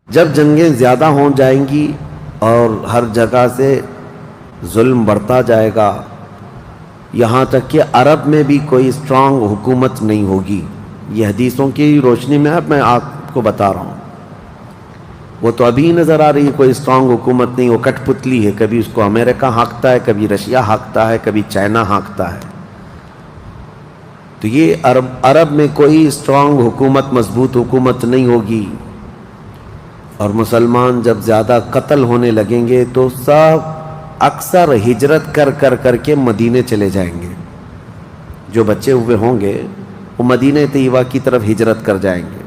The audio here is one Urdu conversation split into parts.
جب جنگیں زیادہ ہو جائیں گی اور ہر جگہ سے ظلم بڑھتا جائے گا، یہاں تک کہ عرب میں بھی کوئی اسٹرانگ حکومت نہیں ہوگی. یہ حدیثوں کی روشنی میں اب میں آپ کو بتا رہا ہوں. وہ تو ابھی نظر آ رہی ہے کوئی اسٹرانگ حکومت نہیں، وہ کٹ پتلی ہے. کبھی اس کو امریکہ ہانکتا ہے، کبھی رشیا ہانکتا ہے، کبھی چائنا ہانکتا ہے. تو یہ عرب میں کوئی اسٹرانگ حکومت، مضبوط حکومت نہیں ہوگی. اور مسلمان جب زیادہ قتل ہونے لگیں گے تو سب اکثر ہجرت کر کے مدینے چلے جائیں گے. جو بچے ہوئے ہوں گے وہ مدینہ طیبہ کی طرف ہجرت کر جائیں گے.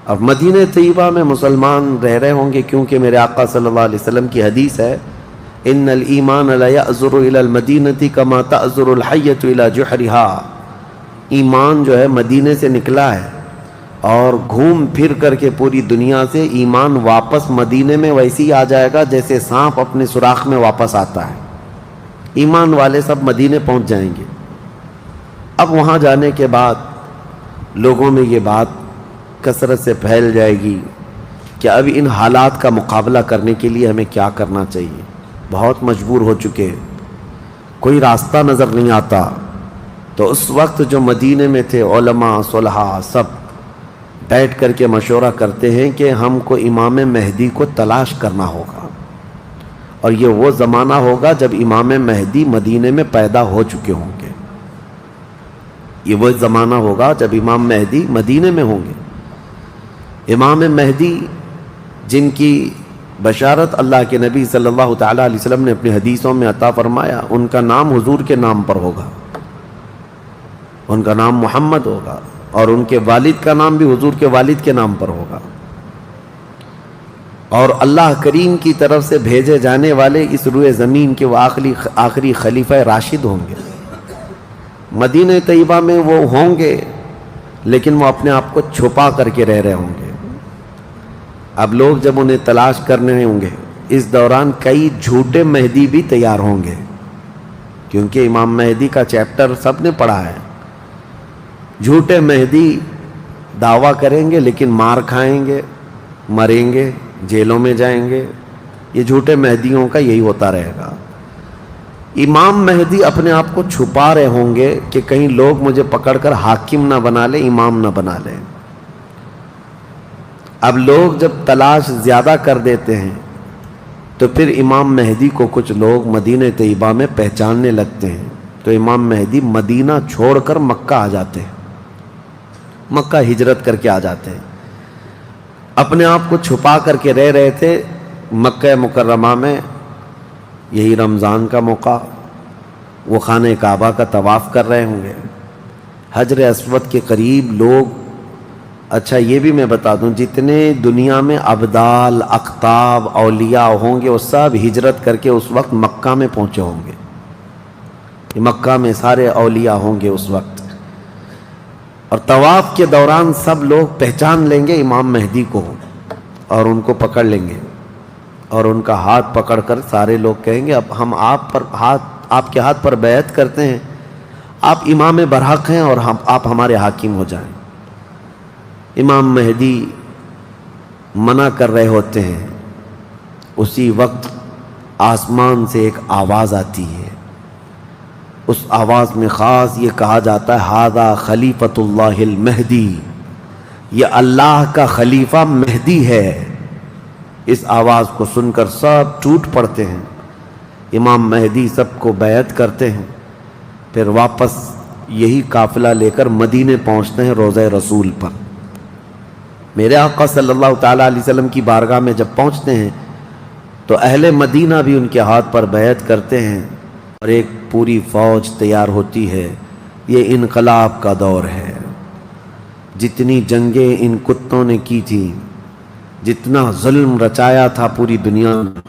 اب مدینہ طیبہ میں مسلمان رہ رہے ہوں گے، کیونکہ میرے آقا صلی اللہ علیہ وسلم کی حدیث ہے، ان الایمان لا یأزر الی المدینہ کما تأزر الحیۃ الی جحرہا. ایمان جو ہے مدینے سے نکلا ہے اور گھوم پھر کر کے پوری دنیا سے ایمان واپس مدینے میں ویسے ہی آ جائے گا جیسے سانپ اپنے سوراخ میں واپس آتا ہے. ایمان والے سب مدینے پہنچ جائیں گے. اب وہاں جانے کے بعد لوگوں میں یہ بات کثرت سے پھیل جائے گی کہ اب ان حالات کا مقابلہ کرنے کے لیے ہمیں کیا کرنا چاہیے. بہت مجبور ہو چکے، کوئی راستہ نظر نہیں آتا. تو اس وقت جو مدینے میں تھے علماء صلحاء سب بیٹھ کر کے مشورہ کرتے ہیں کہ ہم کو امام مہدی کو تلاش کرنا ہوگا. اور یہ وہ زمانہ ہوگا جب امام مہدی مدینے میں پیدا ہو چکے ہوں گے. یہ وہ زمانہ ہوگا جب امام مہدی مدینے میں ہوں گے. امام مہدی جن کی بشارت اللہ کے نبی صلی اللہ تعالیٰ علیہ وسلم نے اپنی حدیثوں میں عطا فرمایا، ان کا نام حضور کے نام پر ہوگا. ان کا نام محمد ہوگا اور ان کے والد کا نام بھی حضور کے والد کے نام پر ہوگا. اور اللہ کریم کی طرف سے بھیجے جانے والے اس روئے زمین کے وہ آخری خلیفہ راشد ہوں گے. مدینہ طیبہ میں وہ ہوں گے لیکن وہ اپنے آپ کو چھپا کر کے رہ رہے ہوں گے. اب لوگ جب انہیں تلاش کرنے ہوں گے، اس دوران کئی جھوٹے مہدی بھی تیار ہوں گے، کیونکہ امام مہدی کا چیپٹر سب نے پڑھا ہے. جھوٹے مہدی دعویٰ کریں گے لیکن مار کھائیں گے، مریں گے، جیلوں میں جائیں گے. یہ جھوٹے مہدیوں کا یہی ہوتا رہے گا. امام مہدی اپنے آپ کو چھپا رہے ہوں گے کہ کہیں لوگ مجھے پکڑ کر حاکم نہ بنا لیں، امام نہ بنا لیں. اب لوگ جب تلاش زیادہ کر دیتے ہیں تو پھر امام مہدی کو کچھ لوگ مدینہ طیبہ میں پہچاننے لگتے ہیں. تو امام مہدی مدینہ چھوڑ کر مکہ آ جاتے ہیں، مکہ ہجرت کر کے آ جاتے ہیں. اپنے آپ کو چھپا کر کے رہ رہے تھے مکہ مکرمہ میں. یہی رمضان کا موقع، وہ خانہ کعبہ کا طواف کر رہے ہوں گے، حجر اسود کے قریب لوگ. اچھا یہ بھی میں بتا دوں، جتنے دنیا میں ابدال، اقطاب، اولیاء ہوں گے وہ سب ہجرت کر کے اس وقت مکہ میں پہنچے ہوں گے. مکہ میں سارے اولیاء ہوں گے اس وقت. اور طواف کے دوران سب لوگ پہچان لیں گے امام مہدی کو اور ان کو پکڑ لیں گے اور ان کا ہاتھ پکڑ کر سارے لوگ کہیں گے اب ہم آپ کے ہاتھ پر بیعت کرتے ہیں، آپ امام برحق ہیں اور آپ ہمارے حاکم ہو جائیں. امام مہدی منع کر رہے ہوتے ہیں. اسی وقت آسمان سے ایک آواز آتی ہے. اس آواز میں خاص یہ کہا جاتا ہے ھذا خلیفۃ اللہ المہدی، یہ اللہ کا خلیفہ مہدی ہے. اس آواز کو سن کر سب ٹوٹ پڑتے ہیں. امام مہدی سب کو بیعت کرتے ہیں. پھر واپس یہی قافلہ لے کر مدینے پہنچتے ہیں روضہ رسول پر. میرے آقا صلی اللہ تعالیٰ علیہ وسلم کی بارگاہ میں جب پہنچتے ہیں تو اہل مدینہ بھی ان کے ہاتھ پر بیعت کرتے ہیں اور ایک پوری فوج تیار ہوتی ہے. یہ انقلاب کا دور ہے. جتنی جنگیں ان کتوں نے کی تھیں، جتنا ظلم رچایا تھا پوری دنیا میں،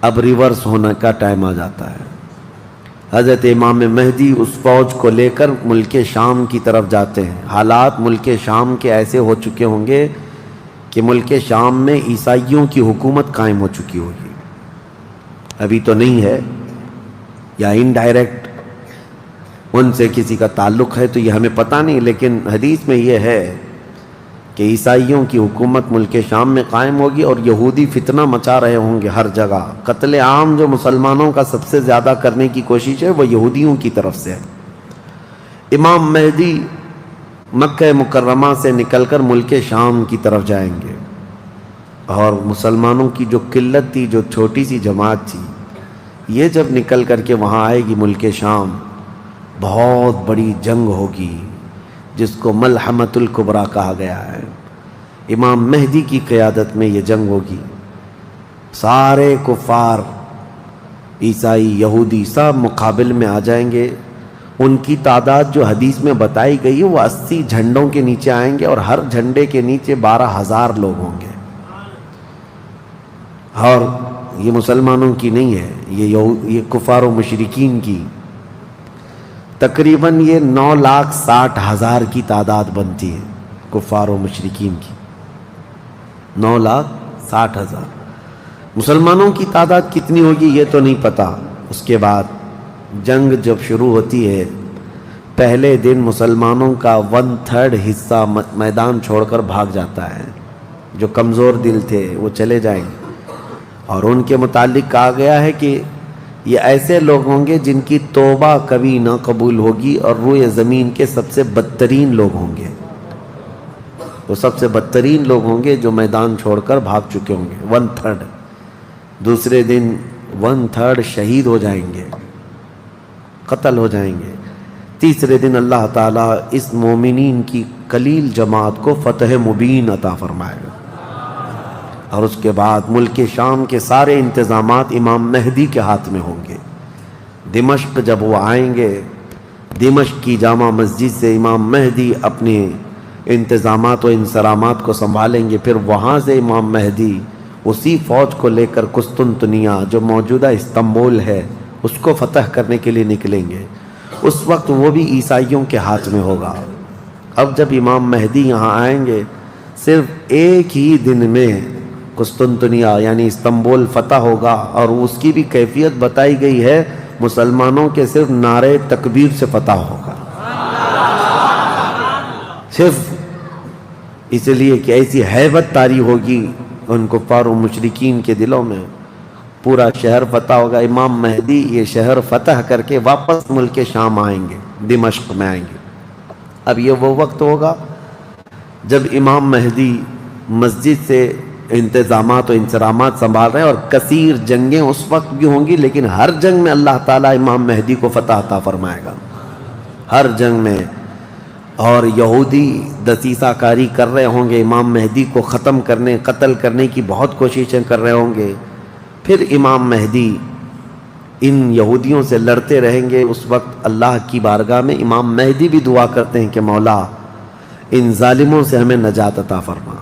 اب ریورس ہونے کا ٹائم آ جاتا ہے. حضرت امام مہدی اس فوج کو لے کر ملک شام کی طرف جاتے ہیں. حالات ملک شام کے ایسے ہو چکے ہوں گے کہ ملک شام میں عیسائیوں کی حکومت قائم ہو چکی ہوگی. ابھی تو نہیں ہے یا انڈائریکٹ ان سے کسی کا تعلق ہے تو یہ ہمیں پتہ نہیں، لیکن حدیث میں یہ ہے کہ عیسائیوں کی حکومت ملک شام میں قائم ہوگی اور یہودی فتنہ مچا رہے ہوں گے ہر جگہ. قتل عام جو مسلمانوں کا سب سے زیادہ کرنے کی کوشش ہے وہ یہودیوں کی طرف سے ہے. امام مہدی مکہ مکرمہ سے نکل کر ملک شام کی طرف جائیں گے اور مسلمانوں کی جو قلت تھی، جو چھوٹی سی جماعت تھی، یہ جب نکل کر کے وہاں آئے گی ملک شام، بہت بڑی جنگ ہوگی جس کو ملحمۃ الکبریٰ کہا گیا ہے. امام مہدی کی قیادت میں یہ جنگ ہوگی. سارے کفار، عیسائی، یہودی سب مقابل میں آ جائیں گے. ان کی تعداد جو حدیث میں بتائی گئی ہے وہ 80 جھنڈوں کے نیچے آئیں گے اور ہر جھنڈے کے نیچے 12,000 لوگ ہوں گے. اور یہ مسلمانوں کی نہیں ہے، یہ کفار و مشرکین کی. تقریباً یہ 9,60,000 کی تعداد بنتی ہے کفار و مشرکین کی. 9,60,000. مسلمانوں کی تعداد کتنی ہوگی یہ تو نہیں پتا. اس کے بعد جنگ جب شروع ہوتی ہے، پہلے دن مسلمانوں کا 1/3 حصہ میدان چھوڑ کر بھاگ جاتا ہے. جو کمزور دل تھے وہ چلے جائیں گے. اور ان کے متعلق کہا گیا ہے کہ یہ ایسے لوگ ہوں گے جن کی توبہ کبھی نہ قبول ہوگی اور روئے زمین کے سب سے بدترین لوگ ہوں گے. وہ سب سے بدترین لوگ ہوں گے جو میدان چھوڑ کر بھاگ چکے ہوں گے. 1/3. دوسرے دن 1/3 شہید ہو جائیں گے، قتل ہو جائیں گے. تیسرے دن اللہ تعالیٰ اس مومنین کی قلیل جماعت کو فتح مبین عطا فرمائے گا. اور اس کے بعد ملک شام کے سارے انتظامات امام مہدی کے ہاتھ میں ہوں گے. دمشق جب وہ آئیں گے، دمشق کی جامع مسجد سے امام مہدی اپنے انتظامات و انصرامات کو سنبھالیں گے. پھر وہاں سے امام مہدی اسی فوج کو لے کر قسطنطنیہ جو موجودہ استنبول ہے اس کو فتح کرنے کے لیے نکلیں گے. اس وقت وہ بھی عیسائیوں کے ہاتھ میں ہوگا. اب جب امام مہدی یہاں آئیں گے، صرف ایک ہی دن میں قسطنطنیہ یعنی استنبول فتح ہوگا. اور اس کی بھی کیفیت بتائی گئی ہے، مسلمانوں کے صرف نعرے تکبیر سے فتح ہوگا. صرف اس لیے کہ ایسی ہیبت طاری ہوگی ان کفار و مشرکین کے دلوں میں. پورا شہر فتح ہوگا. امام مہدی یہ شہر فتح کر کے واپس ملک شام آئیں گے، دمشق میں آئیں گے. اب یہ وہ وقت ہوگا جب امام مہدی مسجد سے انتظامات و انصرامات سنبھال رہے ہیں. اور کثیر جنگیں اس وقت بھی ہوں گی، لیکن ہر جنگ میں اللہ تعالیٰ امام مہدی کو فتح عطا فرمائے گا، ہر جنگ میں. اور یہودی دسیسہ کاری کر رہے ہوں گے، امام مہدی کو ختم کرنے، قتل کرنے کی بہت کوششیں کر رہے ہوں گے. پھر امام مہدی ان یہودیوں سے لڑتے رہیں گے. اس وقت اللہ کی بارگاہ میں امام مہدی بھی دعا کرتے ہیں کہ مولا ان ظالموں سے ہمیں نجات عطا فرما.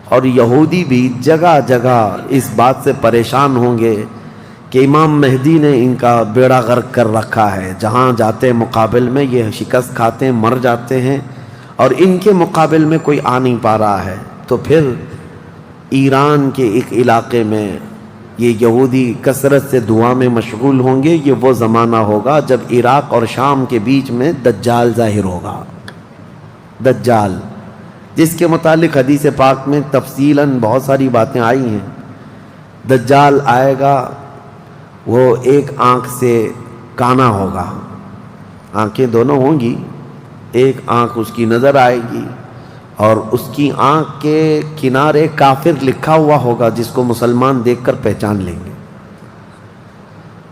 اور یہودی بھی جگہ جگہ اس بات سے پریشان ہوں گے کہ امام مہدی نے ان کا بیڑا غرق کر رکھا ہے. جہاں جاتے مقابل میں یہ شکست کھاتے ہیں، مر جاتے ہیں، اور ان کے مقابل میں کوئی آ نہیں پا رہا ہے. تو پھر ایران کے ایک علاقے میں یہ یہودی کثرت سے دعا میں مشغول ہوں گے. یہ وہ زمانہ ہوگا جب عراق اور شام کے بیچ میں دجال ظاہر ہوگا. دجال جس کے متعلق حدیث پاک میں تفصیلاً بہت ساری باتیں آئی ہیں. دجال آئے گا، وہ ایک آنکھ سے کانا ہوگا، آنکھیں دونوں ہوں گی، ایک آنکھ اس کی نظر آئے گی اور اس کی آنکھ کے کنارے کافر لکھا ہوا ہوگا جس کو مسلمان دیکھ کر پہچان لیں گے.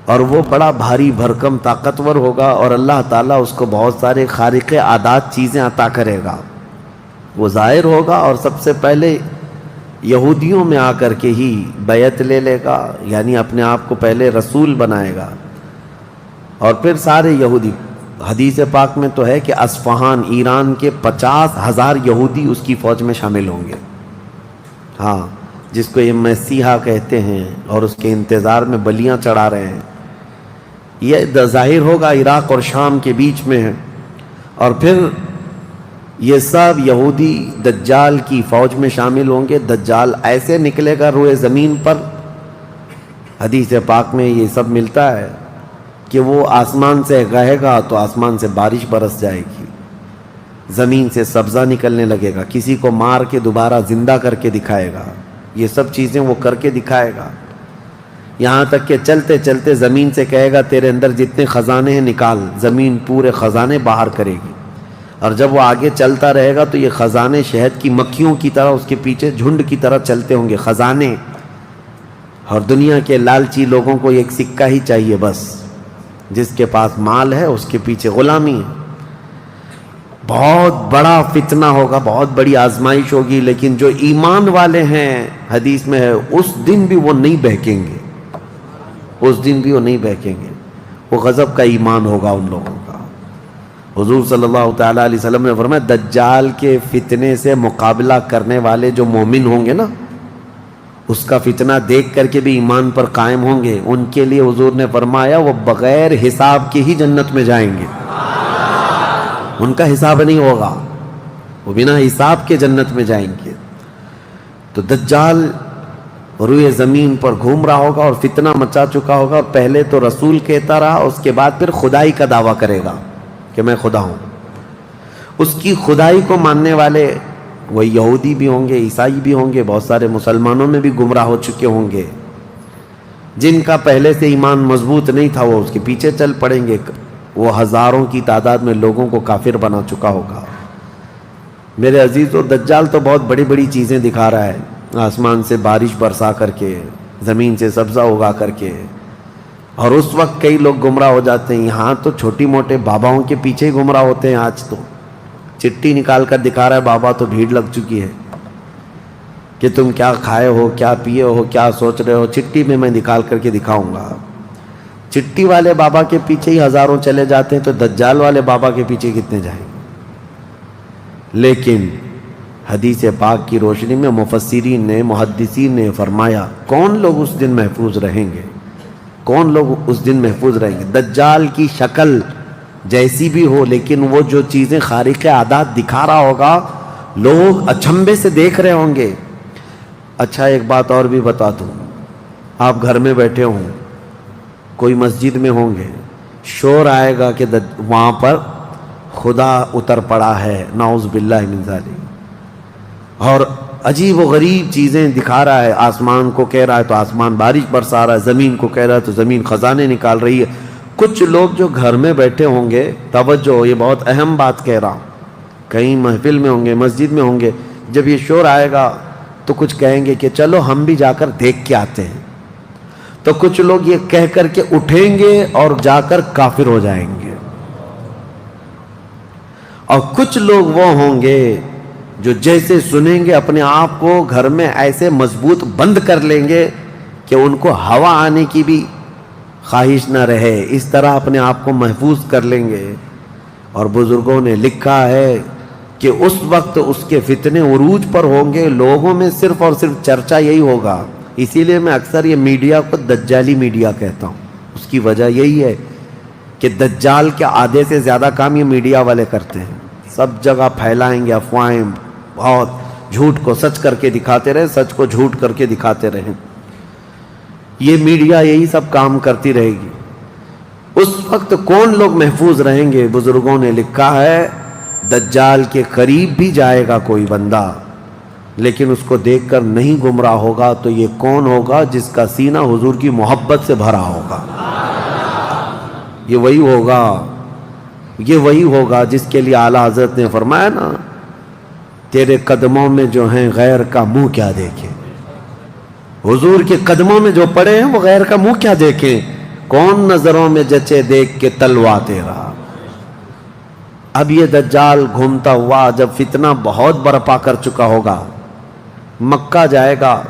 اور وہ بڑا بھاری بھرکم طاقتور ہوگا اور اللہ تعالیٰ اس کو بہت سارے خارق عادات چیزیں عطا کرے گا. وہ ظاہر ہوگا اور سب سے پہلے یہودیوں میں آ کر کے ہی بیعت لے لے گا، یعنی اپنے آپ کو پہلے رسول بنائے گا. اور پھر سارے یہودی، حدیث پاک میں تو ہے کہ اصفہان ایران کے 50,000 یہودی اس کی فوج میں شامل ہوں گے. ہاں، جس کو یہ مسیحا کہتے ہیں اور اس کے انتظار میں بلیاں چڑھا رہے ہیں. یہ ظاہر ہوگا عراق اور شام کے بیچ میں ہے. اور پھر یہ سب یہودی دجال کی فوج میں شامل ہوں گے. دجال ایسے نکلے گا روئے زمین پر، حدیث پاک میں یہ سب ملتا ہے کہ وہ آسمان سے گہے گا تو آسمان سے بارش برس جائے گی. زمین سے سبزہ نکلنے لگے گا، کسی کو مار کے دوبارہ زندہ کر کے دکھائے گا، یہ سب چیزیں وہ کر کے دکھائے گا، یہاں تک کہ چلتے چلتے زمین سے کہے گا تیرے اندر جتنے خزانے ہیں نکال، زمین پورے خزانے باہر کرے گی، اور جب وہ آگے چلتا رہے گا تو یہ خزانے شہد کی مکھیوں کی طرح اس کے پیچھے جھنڈ کی طرح چلتے ہوں گے خزانے، اور دنیا کے لالچی لوگوں کو ایک سکہ ہی چاہیے بس، جس کے پاس مال ہے اس کے پیچھے غلامی ہے۔ بہت بڑا فتنہ ہوگا، بہت بڑی آزمائش ہوگی، لیکن جو ایمان والے ہیں حدیث میں ہے اس دن بھی وہ نہیں بہکیں گے، اس دن بھی وہ نہیں بہکیں گے، وہ غضب کا ایمان ہوگا ان لوگوں کا۔ حضور صلی اللہ تعالیٰ علیہ وسلم نے فرمایا دجال کے فتنے سے مقابلہ کرنے والے جو مومن ہوں گے نا، اس کا فتنہ دیکھ کر کے بھی ایمان پر قائم ہوں گے، ان کے لیے حضور نے فرمایا وہ بغیر حساب کے ہی جنت میں جائیں گے، ان کا حساب نہیں ہوگا، وہ بنا حساب کے جنت میں جائیں گے۔ تو دجال روئے زمین پر گھوم رہا ہوگا اور فتنہ مچا چکا ہوگا، اور پہلے تو رسول کہتا رہا، اس کے بعد پھر خدائی کا دعویٰ کرے گا کہ میں خدا ہوں۔ اس کی خدائی کو ماننے والے وہ یہودی بھی ہوں گے، عیسائی بھی ہوں گے، بہت سارے مسلمانوں میں بھی گمراہ ہو چکے ہوں گے، جن کا پہلے سے ایمان مضبوط نہیں تھا وہ اس کے پیچھے چل پڑیں گے، وہ ہزاروں کی تعداد میں لوگوں کو کافر بنا چکا ہوگا۔ میرے عزیزو، دجال تو بہت بڑی بڑی چیزیں دکھا رہا ہے، آسمان سے بارش برسا کر کے، زمین سے سبزہ اگا کر کے، اور اس وقت کئی لوگ گمراہ ہو جاتے ہیں۔ یہاں تو چھوٹی موٹے باباؤں کے پیچھے ہی گمراہ ہوتے ہیں، آج تو چٹھی نکال کر دکھا رہا ہے بابا، تو بھیڑ لگ چکی ہے کہ تم کیا کھائے ہو، کیا پیے ہو، کیا سوچ رہے ہو، چٹھی میں نکال کر کے دکھاؤں گا۔ چٹھی والے بابا کے پیچھے ہی ہزاروں چلے جاتے ہیں، تو دجال والے بابا کے پیچھے کتنے جائیں گے؟ لیکن حدیث پاک کی روشنی میں مفسرین نے، محدثین نے فرمایا کون لوگ اس دن محفوظ رہیں گے، کون لوگ اس دن محفوظ رہیں گے؟ دجال کی شکل جیسی بھی ہو، لیکن وہ جو چیزیں خارق عادات دکھا رہا ہوگا لوگ اچنبے سے دیکھ رہے ہوں گے۔ اچھا ایک بات اور بھی بتا دوں، آپ گھر میں بیٹھے ہوں، کوئی مسجد میں ہوں گے، شور آئے گا کہ وہاں پر خدا اتر پڑا ہے، نعوذ باللہ من ذالک، اور عجیب و غریب چیزیں دکھا رہا ہے، آسمان کو کہہ رہا ہے تو آسمان بارش برسا رہا ہے، زمین کو کہہ رہا ہے تو زمین خزانے نکال رہی ہے۔ کچھ لوگ جو گھر میں بیٹھے ہوں گے، توجہ یہ بہت اہم بات کہہ رہا ہوں، کہیں محفل میں ہوں گے، مسجد میں ہوں گے، جب یہ شور آئے گا تو کچھ کہیں گے کہ چلو ہم بھی جا کر دیکھ کے آتے ہیں، تو کچھ لوگ یہ کہہ کر کے اٹھیں گے اور جا کر کافر ہو جائیں گے، اور کچھ لوگ وہ ہوں گے جو جیسے سنیں گے اپنے آپ کو گھر میں ایسے مضبوط بند کر لیں گے کہ ان کو ہوا آنے کی بھی خواہش نہ رہے، اس طرح اپنے آپ کو محفوظ کر لیں گے۔ اور بزرگوں نے لکھا ہے کہ اس وقت اس کے فتنے عروج پر ہوں گے، لوگوں میں صرف اور صرف چرچا یہی ہوگا۔ اسی لیے میں اکثر یہ میڈیا کو دجالی میڈیا کہتا ہوں، اس کی وجہ یہی ہے کہ دجال کے آدھے سے زیادہ کام یہ میڈیا والے کرتے ہیں، سب جگہ پھیلائیں گے افواہیں، بہت جھوٹ کو سچ کر کے دکھاتے رہے، سچ کو جھوٹ کر کے دکھاتے رہے، یہ میڈیا یہی سب کام کرتی رہے گی۔ اس وقت کون لوگ محفوظ رہیں گے؟ بزرگوں نے لکھا ہے دجال کے قریب بھی جائے گا کوئی بندہ، لیکن اس کو دیکھ کر نہیں گمراہ ہوگا، تو یہ کون ہوگا؟ جس کا سینہ حضور کی محبت سے بھرا ہوگا، یہ وہی ہوگا، یہ وہی ہوگا جس کے لیے اعلیٰ حضرت نے فرمایا نا، تیرے قدموں میں جو ہیں غیر کا منہ کیا دیکھیں، حضور کے قدموں میں جو پڑے ہیں وہ غیر کا منہ کیا دیکھیں، کون نظروں میں جچے دیکھ کے تلوا تیرا۔ اب یہ دجال گھومتا ہوا جب فتنہ بہت برپا کر چکا ہوگا، مکہ جائے گا،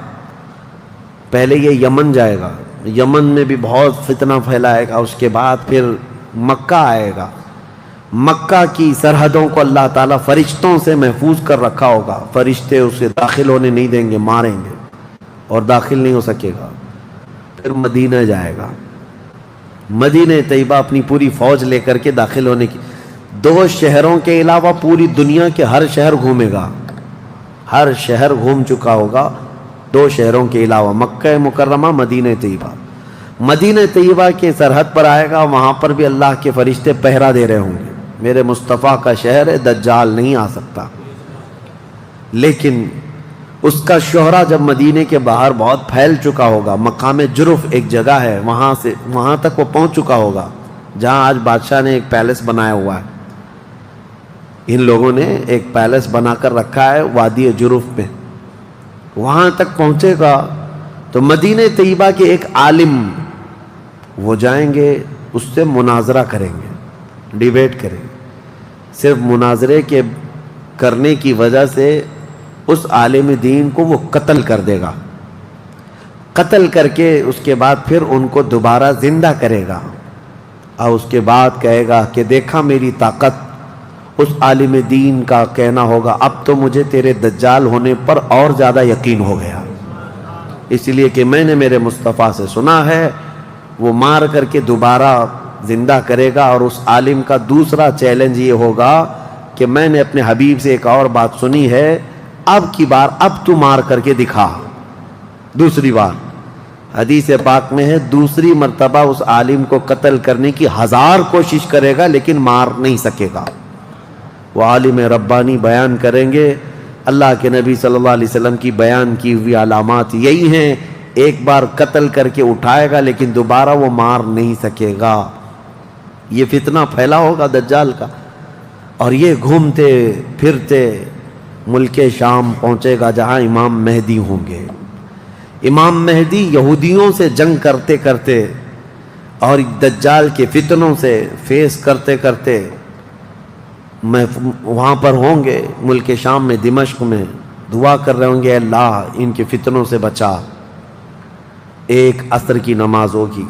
پہلے یہ یمن جائے گا، یمن میں بھی بہت فتنہ پھیلائے گا، اس کے بعد پھر مکہ آئے گا، مکہ کی سرحدوں کو اللہ تعالیٰ فرشتوں سے محفوظ کر رکھا ہوگا، فرشتے اسے داخل ہونے نہیں دیں گے، ماریں گے اور داخل نہیں ہو سکے گا۔ پھر مدینہ جائے گا، مدینہ طیبہ اپنی پوری فوج لے کر کے داخل ہونے کی، 2 شہروں کے علاوہ پوری دنیا کے ہر شہر گھومے گا، ہر شہر گھوم چکا ہوگا 2 شہروں کے علاوہ، مکہ مکرمہ، مدینہ طیبہ۔ مدینہ طیبہ کے سرحد پر آئے گا، وہاں پر بھی اللہ کے فرشتے پہرا دے رہے ہوں گے، میرے مصطفیٰ کا شہر ہے، دجال نہیں آ سکتا۔ لیکن اس کا شہرہ جب مدینے کے باہر بہت پھیل چکا ہوگا، مقام جرف ایک جگہ ہے، وہاں تک وہ پہنچ چکا ہوگا جہاں آج بادشاہ نے ایک پیلس بنایا ہوا ہے۔ ان لوگوں نے ایک پیلس بنا کر رکھا ہے وادی جرف میں، وہاں تک پہنچے گا تو مدینہ طیبہ کے ایک عالم وہ جائیں گے، اس سے مناظرہ کریں گے، ڈیبیٹ کریں گے۔ صرف مناظرے کے کرنے کی وجہ سے اس عالم دین کو وہ قتل کر دے گا، قتل کر کے اس کے بعد پھر ان کو دوبارہ زندہ کرے گا، اور اس کے بعد کہے گا کہ دیکھا میری طاقت۔ اس عالم دین کا کہنا ہوگا اب تو مجھے تیرے دجال ہونے پر اور زیادہ یقین ہو گیا، اس لیے کہ میں نے میرے مصطفیٰ سے سنا ہے وہ مار کر کے دوبارہ زندہ کرے گا۔ اور اس عالم کا دوسرا چیلنج یہ ہوگا کہ میں نے اپنے حبیب سے ایک اور بات سنی ہے، اب کی بار اب تو مار کر کے دکھا۔ دوسری بار حدیث پاک میں ہے دوسری مرتبہ اس عالم کو قتل کرنے کی 1000 کوشش کرے گا لیکن مار نہیں سکے گا۔ وہ عالم ربانی بیان کریں گے، اللہ کے نبی صلی اللہ علیہ وسلم کی بیان کی ہوئی علامات یہی ہیں، ایک بار قتل کر کے اٹھائے گا لیکن دوبارہ وہ مار نہیں سکے گا۔ یہ فتنہ پھیلا ہوگا دجال کا، اور یہ گھومتے پھرتے ملک شام پہنچے گا جہاں امام مہدی ہوں گے۔ امام مہدی یہودیوں سے جنگ کرتے کرتے اور دجال کے فتنوں سے فیس کرتے کرتے وہاں پر ہوں گے، ملک شام میں، دمشق میں، دعا کر رہے ہوں گے اللہ ان کے فتنوں سے بچا۔ ایک عصر کی نماز ہوگی،